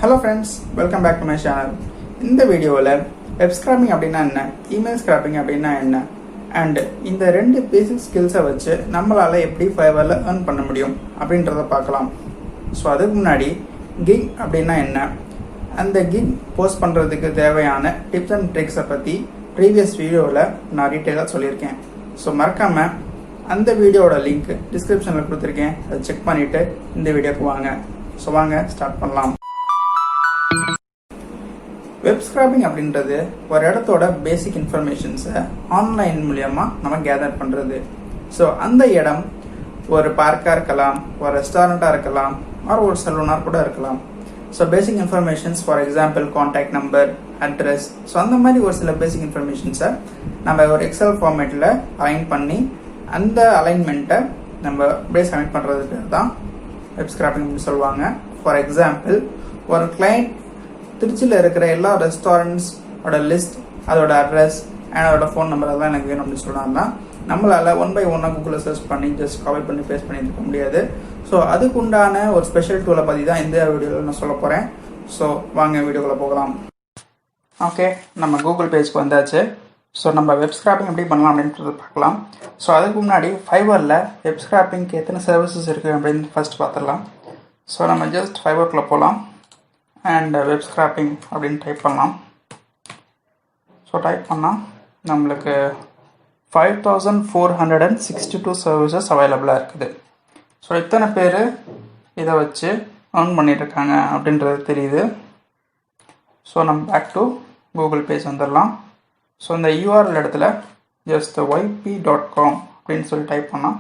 Hello friends, welcome back to my channel. இந்த வீடியோவில் web scrapping அப்படின்னா என்ன, இமெயில் ஸ்கிராப்பிங் அப்படின்னா என்ன, அண்ட் இந்த ரெண்டு பேசிக் ஸ்கில்ஸை வச்சு நம்மளால் எப்படி ஃபைவரில் ஏர்ன் பண்ண முடியும் அப்படின்றத பார்க்கலாம். ஸோ அதுக்கு முன்னாடி கிக் அப்படின்னா என்ன, அந்த கிக் போஸ்ட் பண்ணுறதுக்கு தேவையான டிப்ஸ் அண்ட் ட்ரிக்ஸை பற்றி ப்ரீவியஸ் வீடியோவில் நான் டீட்டெயிலாக சொல்லியிருக்கேன். ஸோ மறக்காமல் அந்த வீடியோவோட லிங்க் டிஸ்கிரிப்ஷனில் கொடுத்துருக்கேன், அதை செக் பண்ணிவிட்டு இந்த வீடியோக்கு வாங்க. ஸோ வாங்க ஸ்டார்ட் பண்ணலாம். வெப் ஸ்கிராப்பிங் அப்படின்றது ஒரு இடத்தோட பேசிக் இன்ஃபர்மேஷன்ஸை ஆன்லைன் மூலியமாக நம்ம கேதர் பண்ணுறது. ஸோ அந்த இடம் ஒரு பார்க்காக இருக்கலாம், ஒரு ரெஸ்டாரண்ட்டாக இருக்கலாம், ஒரு சலூனாக கூட இருக்கலாம். So basic informations for example contact number, address, so அந்த மாதிரி ஒரு சில பேசிக் இன்ஃபர்மேஷன்ஸை நம்ம ஒரு எக்ஸல் ஃபார்மேட்டில் அலைன் பண்ணி அந்த அலைன்மெண்ட்டை நம்ம அப்படியே சப்மிட் பண்ணுறதுக்கு தான் வெப் ஸ்கிராப்பிங் சொல்லுவாங்க. ஃபார் எக்ஸாம்பிள், ஒரு கிளைண்ட் திருச்சியில் இருக்கிற எல்லா ரெஸ்டாரண்ட்ஸோட லிஸ்ட், அதோட அட்ரஸ் அண்ட் அதோட ஃபோன் நம்பர் அதெல்லாம் எனக்கு வேணும் அப்படின்னு சொன்னாங்கன்னா நம்மளால் 1 by 1 கூகுளில் சர்ச் பண்ணி ஜஸ்ட் காப்பி பண்ணி பேஸ்ட் பண்ணிட்டு இருக்க முடியாது. ஸோ அதுக்கு உண்டான ஒரு ஸ்பெஷல் டூலை பற்றி தான் இந்த வீடியோவில் நான் சொல்ல போகிறேன். ஸோ வாங்க வீடியோக்குள்ளே போகலாம். ஓகே, நம்ம கூகுள் பேஜ்க்கு வந்தாச்சு. ஸோ நம்ம வெப் ஸ்கிராப்பிங் எப்படி பண்ணலாம் அப்படின்றத பார்க்கலாம். ஸோ அதுக்கு முன்னாடி ஃபைவரில் வெப் ஸ்கிராப்பிங்க்கு எத்தனை சர்வீசஸ் இருக்குது அப்படின்னு ஃபர்ஸ்ட் பார்த்துடலாம். ஸோ நம்ம ஜஸ்ட் ஃபைவர்க்குள்ளே போகலாம் அண்ட் வெப் ஸ்கிராப்பிங் அப்படின்னு டைப் பண்ணலாம். ஸோ டைப் பண்ணால் நம்மளுக்கு 5462 சர்வீசஸ் அவைலபிளாக இருக்குது. ஸோ இத்தனை பேர் இதை வச்சு ஏர்ன் பண்ணிட்டுருக்காங்க அப்படின்றது தெரியுது. ஸோ நம்ம பேக் டு கூகுள் பேஜ் வந்துடலாம். ஸோ இந்த யூஆர்எல் இடத்துல ஜஸ்ட் yp.com அப்படின்னு சொல்லி டைப் பண்ணலாம்.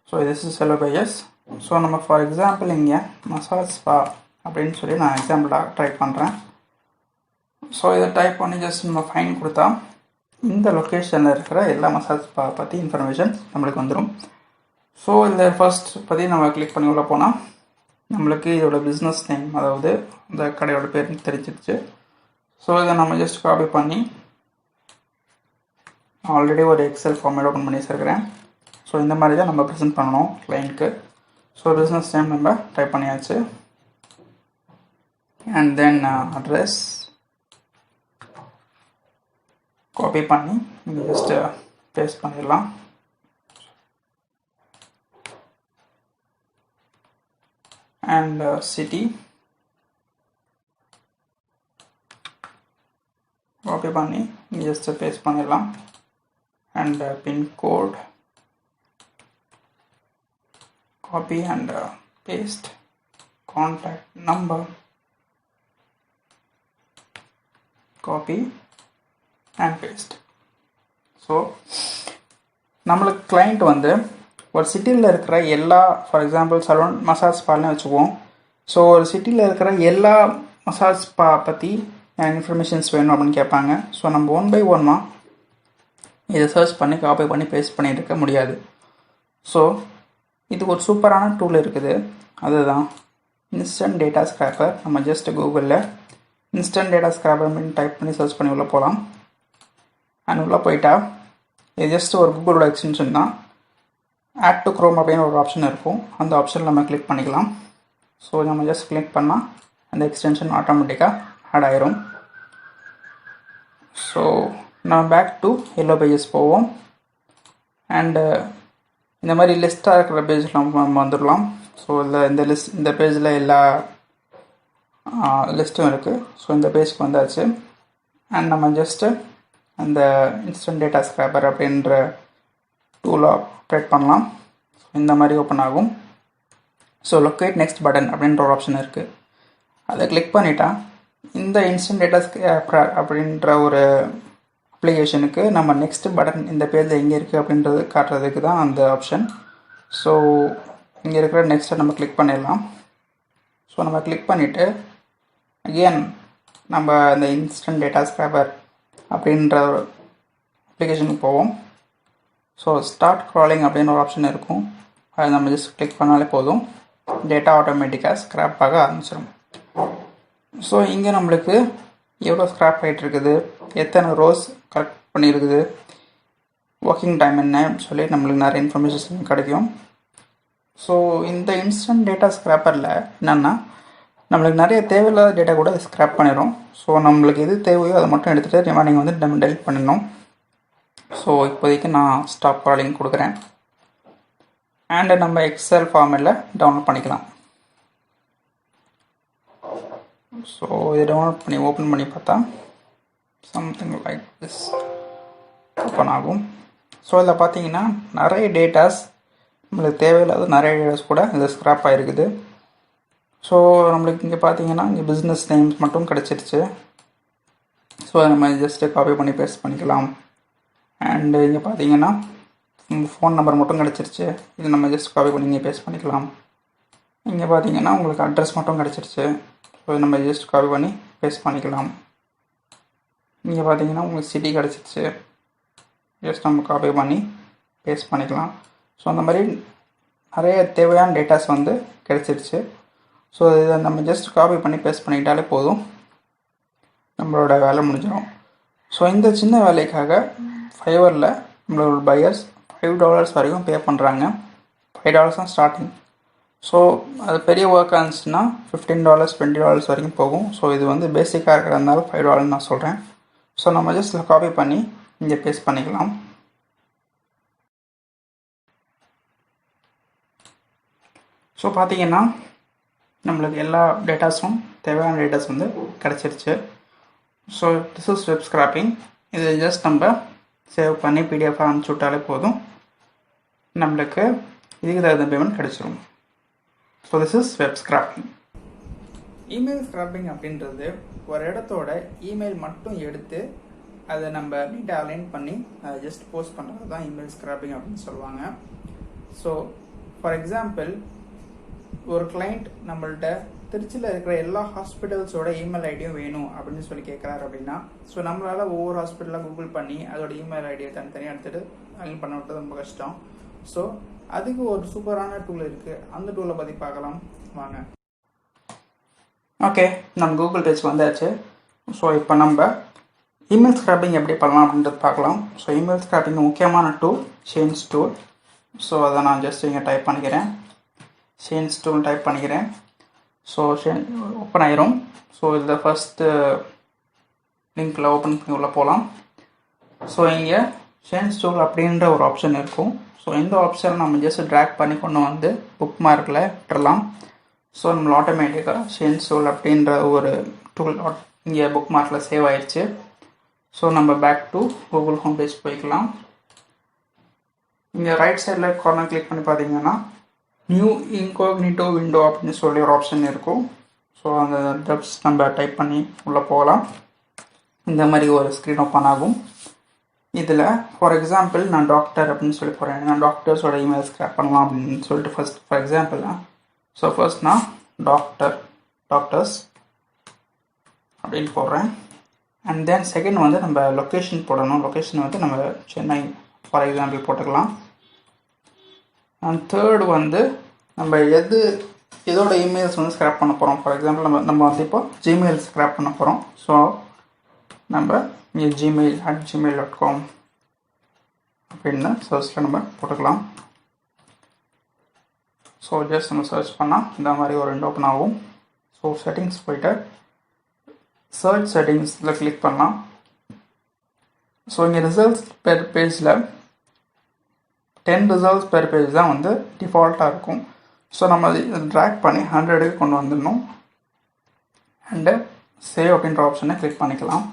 So this is hello bias. So நம்ம ஃபார் எக்ஸாம்பிள் இங்கே மசாஜ் ஸ்பா அப்படின்னு சொல்லி நான் எக்ஸாம்பிளாக ட்ரை பண்ணுறேன். ஸோ இதை டைப் பண்ணி ஜஸ்ட் நம்ம ஃபைன் கொடுத்தா இந்த லொக்கேஷனில் இருக்கிற எல்லா மசாஜ் ஸ்பா பற்றி இன்ஃபர்மேஷன் நம்மளுக்கு வந்துடும். ஸோ இந்த ஃபர்ஸ்ட் பற்றி நம்ம கிளிக் பண்ணி உள்ள போனால் நம்மளுக்கு இதோட பிஸ்னஸ் நேம், அதாவது இந்த கடையோட பேர் தெரிஞ்சிருச்சு. ஸோ இதை நம்ம ஜஸ்ட் காப்பி பண்ணி ஆல்ரெடி ஒரு எக்ஸல் ஃபார்மேட் ஓப்பன் பண்ணி வச்சுருக்கிறேன். ஸோ இந்த மாதிரி தான் நம்ம ப்ரெசென்ட் பண்ணணும் கிளைண்ட்க்கு. ஸோ பிஸ்னஸ் நேம் நம்ம டைப் பண்ணியாச்சு அண்ட் தென் அட்ரஸ் காப்பி பண்ணி இங்கே ஜஸ்ட் பேஸ்ட் பண்ணிடலாம். அண்ட் சிட்டி காப்பி பண்ணி இங்கே ஜஸ்ட் பேஸ்ட் பண்ணிடலாம். And pin code copy and paste, contact number, copy and paste. So நம்மளுக்கு கிளைண்ட் வந்து ஒரு சிட்டியில் இருக்கிற எல்லா, ஃபார் எக்ஸாம்பிள் சலூன் மசாஜ் ஸ்பால்னு வச்சுக்குவோம். ஸோ ஒரு சிட்டியில் இருக்கிற எல்லா மசாஜ் ஸ்பா பற்றி இன்ஃபர்மேஷன்ஸ் வேணும் அப்படின்னு கேட்பாங்க. ஸோ நம்ம 1 by 1 இதை சர்ச் பண்ணி காப்பி பண்ணி பேஸ்ட் பண்ணிட்டு இருக்க முடியாது. ஸோ இதுக்கு ஒரு சூப்பரான டூல் இருக்குது, அதுதான் இன்ஸ்டன்ட் டேட்டா ஸ்கிராப்பர். நம்ம ஜஸ்ட் கூகுளில் இன்ஸ்டன்ட் டேட்டா ஸ்கிராப்பர் அப்படின்னு டைப் பண்ணி சர்ச் பண்ணி உள்ளே போகலாம். அண்ட் உள்ளே போயிட்டா இது ஜஸ்ட் ஒரு கூகுளோட எக்ஸ்டென்ஷன் தான். ஆட் டு க்ரோம் அப்படின்னு ஒரு ஆப்ஷன் இருக்கும், அந்த ஆப்ஷனில் நம்ம கிளிக் பண்ணிக்கலாம். ஸோ நம்ம ஜஸ்ட் கிளிக் பண்ணால் அந்த எக்ஸ்டென்ஷன் ஆட்டோமேட்டிக்காக ஆட் ஆயிரும். ஸோ நம்ம பேக் டு எல்லோ பேஜஸ் போவோம். அண்டு இந்த மாதிரி லிஸ்ட்டாக இருக்கிற பேஜில் நம்ம வந்துடலாம். ஸோ இந்த பேஜில் எல்லா லிஸ்ட்டும் இருக்குது. ஸோ இந்த பேஜ்க்கு வந்தாச்சு. அண்ட் நம்ம ஜஸ்ட்டு அந்த இன்ஸ்டன்ட் டேட்டா ஸ்கிராப்பர் அப்படின்ற டூலை ஆப்ரேட் பண்ணலாம். ஸோ இந்த மாதிரி ஓப்பன் ஆகும். ஸோ லொக்கேட் நெக்ஸ்ட் பட்டன் அப்படின்ற ஒரு ஆப்ஷன் இருக்குது, அதை கிளிக் பண்ணிட்டா இந்த இன்ஸ்டன்ட் டேட்டா ஸ்கிராப்பர் அப்படின்ற ஒரு அப்ளிகேஷனுக்கு நம்ம நெக்ஸ்ட் பட்டன் இந்த பேஜில் எங்கே இருக்குது அப்படின்றது காட்டுறதுக்கு தான் அந்த ஆப்ஷன். ஸோ இங்கே இருக்கிற நெக்ஸ்ட்டை நம்ம கிளிக் பண்ணிடலாம். ஸோ நம்ம கிளிக் பண்ணிவிட்டு அகெயின் நம்ம அந்த இன்ஸ்டன்ட் டேட்டா ஸ்கிராப்பர் அப்படின்ற ஒரு அப்ளிகேஷனுக்கு போவோம். ஸோ ஸ்டார்ட் க்ராலிங் அப்படின்னு ஒரு ஆப்ஷன் இருக்கும், அதை நம்ம ஜஸ்ட் கிளிக் பண்ணாலே போதும், டேட்டா ஆட்டோமேட்டிக்காக ஸ்கிராப் ஆக ஆரம்பிச்சிடும். ஸோ இங்கே நம்மளுக்கு எவ்வளோ ஸ்கிராப் ஆகிட்டு இருக்குது, எத்தனை ரோஸ் கரெக்ட் பண்ணியிருக்குது, ஒர்க்கிங் டைம் என்ன சொல்லி நம்மளுக்கு நிறைய இன்ஃபர்மேஷன் கிடைக்கும். ஸோ இந்த இன்ஸ்டன்ட் டேட்டா ஸ்க்ராப்பரில் என்னென்னா நம்மளுக்கு நிறைய தேவையில்லாத டேட்டா கூட ஸ்க்ராப் பண்ணிடும். ஸோ நம்மளுக்கு எது தேவையோ அதை மட்டும் எடுத்துகிட்டு ரிமைனிங் வந்து நம்ம டெலிட் பண்ணிடணும். ஸோ இப்போதைக்கு நான் ஸ்டாப் காலிங் கொடுக்குறேன். அண்ட் நம்ம எக்ஸல் ஃபார்மேட்டில் டவுன்லோட் பண்ணிக்கலாம். ஸோ இதை டவுன்லோட் பண்ணி ஓப்பன் பண்ணி பார்த்தா சம்திங் லைக் திஸ் ஓப்பன் ஆகும். ஸோ இதில் பார்த்தீங்கன்னா நிறைய டேட்டாஸ் நம்மளுக்கு தேவையில்லாத நிறைய டேட்டாஸ் கூட இது ஸ்க்ராப் ஆகிருக்குது. ஸோ நம்மளுக்கு இங்கே பார்த்தீங்கன்னா இங்கே பிஸ்னஸ் நேம்ஸ் மட்டும் கிடச்சிருச்சு. ஸோ நம்ம ஜஸ்ட்டு காப்பி பண்ணி பேஸ்ட் பண்ணிக்கலாம். அண்டு இங்கே பார்த்தீங்கன்னா ஃபோன் நம்பர் மட்டும் கிடச்சிருச்சு. இது நம்ம ஜஸ்ட் காப்பி பண்ணி இங்கே பேஸ்ட் பண்ணிக்கலாம். இங்கே பார்த்தீங்கன்னா உங்களுக்கு அட்ரஸ் மட்டும் கிடச்சிருச்சு. ஸோ நம்ம ஜஸ்ட் காப்பி பண்ணி பேஸ்ட் பண்ணிக்கலாம். இங்கே பார்த்தீங்கன்னா உங்களுக்கு சிட்டி கிடச்சிருச்சு. ஜஸ்ட் நம்ம காப்பி பண்ணி பேஸ்ட் பண்ணிக்கலாம். ஸோ அந்த மாதிரி நிறைய தேவையான டேட்டாஸ் வந்து கிடச்சிருச்சு. ஸோ இதை நம்ம ஜஸ்ட் காப்பி பண்ணி பேஸ்ட் பண்ணிக்கிட்டாலே போதும், நம்மளோட வேலை முடிஞ்சிடும். ஸோ இந்த சின்ன வேலைக்காக ஃபைவரில் நம்மளோட பையர்ஸ் $5 வரைக்கும் பே பண்ணுறாங்க. $5 தான் ஸ்டார்டிங். ஸோ அது பெரிய ஒர்க்காக இருந்துச்சுன்னா $15 $20 வரைக்கும் போகும். ஸோ இது வந்து பேசிக்காக இருக்கிறதுனால $5 நான் சொல்கிறேன். ஸோ நம்ம ஜஸ்ட் காப்பி பண்ணி இங்கே பேஸ்ட் பண்ணிக்கலாம். ஸோ பார்த்தீங்கன்னா நம்மளுக்கு எல்லா டேட்டாஸும் தேவையான டேட்டாஸ் வந்து கிடச்சிருச்சு. So this is web scraping. இது ஜஸ்ட் நம்ம சேவ் பண்ணி PDF அனுப்பிச்சி விட்டாலே போதும், நம்மளுக்கு இதுக்கு தகுந்த பேமெண்ட் கிடச்சிரும். So this is web scraping. Email scraping அப்படின்றது ஒரு இடத்தோட இமெயில் மட்டும் எடுத்து அதை நம்ம நீட்டாக அலைன் பண்ணி அதை ஜஸ்ட் போஸ்ட் பண்ணுறது தான் இமெயில் ஸ்க்ராப்பிங் அப்படின்னு சொல்லுவாங்க. ஸோ ஃபார் எக்ஸாம்பிள், ஒரு கிளைண்ட் நம்மள்கிட்ட திருச்சியில் இருக்கிற எல்லா ஹாஸ்பிட்டல்ஸோட இமெயில் ஐடியும் வேணும் அப்படின்னு சொல்லி கேட்குறாரு அப்படின்னா, ஸோ நம்மளால் ஒவ்வொரு ஹாஸ்பிட்டலாக கூகுள் பண்ணி அதோட இமெயில் ஐடியை தனித்தனியாக எடுத்துகிட்டு அலைன் பண்ண விட்டது ரொம்ப கஷ்டம். ஸோ அதுக்கு ஒரு சூப்பரான டூல் இருக்குது. அந்த டூலை பற்றி பார்க்கலாம் வாங்க. ஓகே, நம்ம கூகுள் பேஜ் வந்தாச்சு. ஸோ இப்போ நம்ம இமெயில் ஸ்க்ராப்பிங் எப்படி பண்ணலாம் அப்படின்றது பார்க்கலாம். ஸோ இமெயில் ஸ்க்ராப்பிங் முக்கியமான டூல் ஷேன்ஸ் டூல். ஸோ அதை நான் ஜஸ்ட் இங்கே டைப் பண்ணிக்கிறேன். ஷேன்ஸ் டூல் டைப் பண்ணிக்கிறேன். ஸோ ஓப்பன் ஆயிரும். ஸோ இதில் ஃபஸ்ட்டு லிங்க்கில் ஓப்பன் பண்ணி உள்ளே போகலாம். ஸோ இங்கே ஷேன்ஸ் டூல் அப்படின்ற ஒரு ஆப்ஷன் இருக்கும். ஸோ இந்த ஆப்ஷன் நம்ம ஜஸ்ட் ட்ராக் பண்ணி கொண்டு வந்து புக் மார்க்கில் விட்டுறலாம். ஸோ நம்மள ஆட்டோமேட்டிக்காக ஷேன்ஸ் டூல் அப்படின்ற ஒரு டூல் இங்கே புக் மார்க்கில் சேவ் ஆயிடுச்சு. ஸோ நம்ம back to Google home page போய்க்கலாம். இங்கே ரைட் சைடில் கார்னர் கிளிக் பண்ணி பார்த்தீங்கன்னா நியூ இன்காக்னிட்டோ விண்டோ அப்படின்னு சொல்லி ஒரு ஆப்ஷன் இருக்கும். ஸோ அந்த ஜஸ்ட் நம்ம டைப் பண்ணி உள்ளே போகலாம். இந்த மாதிரி ஒரு ஸ்க்ரீன் ஓப்பன் ஆகும். இதில் ஃபார் எக்ஸாம்பிள் நான் டாக்டர் அப்படின்னு சொல்லி போகிறேன். நான் டாக்டர்ஸோட இமெயில் ஸ்க்ராப் பண்ணலாம் அப்படின்னு சொல்லிட்டு first for example so first நான் டாக்டர்ஸ் அப்படின்னு போடுறேன். அண்ட் தென் செகண்ட் வந்து நம்ம லொக்கேஷன் போடணும். லொக்கேஷன் வந்து நம்ம சென்னை ஃபார் எக்ஸாம்பிள் போட்டுக்கலாம். அண்ட் தேர்டு வந்து நம்ம எதோட இமெயில்ஸ் வந்து ஸ்க்ராப் பண்ண போகிறோம். ஃபார் எக்ஸாம்பிள் நம்ம வந்து இப்போ ஜிமெயில் ஸ்க்ராப் பண்ண போகிறோம். ஸோ நம்ம இங்கே gmail.com அப்படின்னு சர்ச்சில் நம்ம போட்டுக்கலாம். ஸோ ஜஸ்ட் நம்ம சர்ச் பண்ணால் இந்த மாதிரி ஒரு ரெண்டு ஓப்பன் ஆகும். ஸோ செட்டிங்ஸ் போயிட்டு சர்ச் செட்டிங்ஸில் கிளிக் பண்ணலாம். ஸோ இங்கே ரிசல்ட்ஸ் பெர் பேஜில் 10 ரிசல்ட்ஸ் பெர் பேஜ் தான் வந்து டிஃபால்ட்டாக இருக்கும். ஸோ நம்ம ட்ராக் பண்ணி 100க்கு கொண்டு வந்துடணும். அண்டு சேவ் அப்படின்ற ஆப்ஷனை கிளிக் பண்ணிக்கலாம்.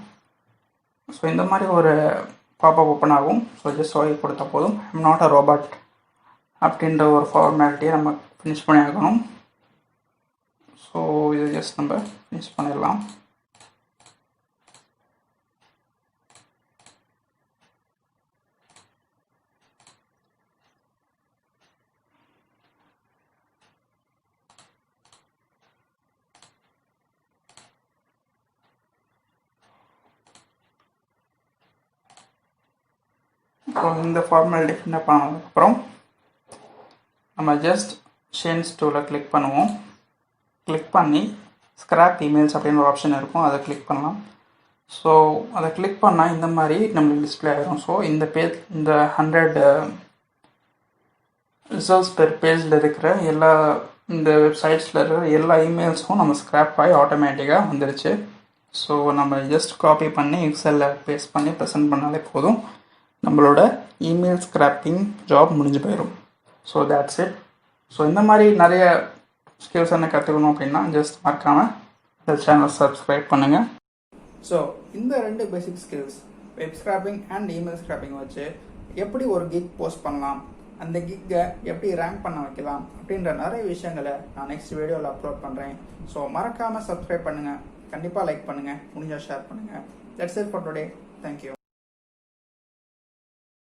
ஸோ இந்த மாதிரி ஒரு பாப்பப் ஓப்பன் ஆகும். ஸோ ஜஸ்ட் ஓகே கொடுத்தா போதும். ஐம் நாட் அ ரோபோட் அப்படின்ற ஒரு ஃபார்மேலிட்டியை நம்ம ஃபினிஷ் பண்ணி ஆகணும். ஸோ இது ஜஸ்ட் நம்ம ஃபினிஷ் பண்ணிடலாம். ஸோ இந்த ஃபார்மாலிட்டி ஃபில் பண்ணதுக்கப்புறம் நம்ம ஜஸ்ட் ஷேன்ஸ் டூலை கிளிக் பண்ணுவோம். கிளிக் பண்ணி ஸ்க்ராப் இமெயில்ஸ் அப்படின்னு ஒரு ஆப்ஷன் இருக்கும், அதை கிளிக் பண்ணலாம். ஸோ அதை கிளிக் பண்ணால் இந்த மாதிரி நம்மளுக்கு டிஸ்பிளே ஆகிடும். ஸோ இந்த பேஜ் இந்த 100 ரிசல்ட்ஸ் பெர் பேஜில் இருக்கிற எல்லா இந்த வெப்சைட்ஸில் இருக்கிற எல்லா இமெயில்ஸும் நம்ம ஸ்க்ராப் ஆகி ஆட்டோமேட்டிக்காக வந்துருச்சு. ஸோ நம்ம ஜஸ்ட் காப்பி பண்ணி எக்ஸலில் பேஸ்ட் பண்ணி ப்ரெசென்ட் பண்ணாலே போதும், நம்மளோட இமெயில் ஸ்க்ராப்பிங் ஜாப் முடிஞ்சு போயிடும். So that's it. ஸோ இந்த மாதிரி நிறைய ஸ்கில்ஸ் என்ன கற்றுக்கணும் அப்படின்னா ஜஸ்ட் மறக்காமல் இந்த சேனல் சப்ஸ்கிரைப் பண்ணுங்கள். ஸோ இந்த 2 பேசிக் skills web scraping and email scraping வச்சு எப்படி ஒரு கிக் போஸ்ட் பண்ணலாம், அந்த கிக்கை எப்படி ரேங்க் பண்ண வைக்கலாம் அப்படின்ற நிறைய விஷயங்களை நான் நெக்ஸ்ட் வீடியோவில் அப்லோட் பண்ணுறேன். ஸோ மறக்காமல் சப்ஸ்கிரைப் பண்ணுங்கள், கண்டிப்பாக லைக் பண்ணுங்கள், முடிஞ்சால் ஷேர் பண்ணுங்கள். That's it for today. Thank you.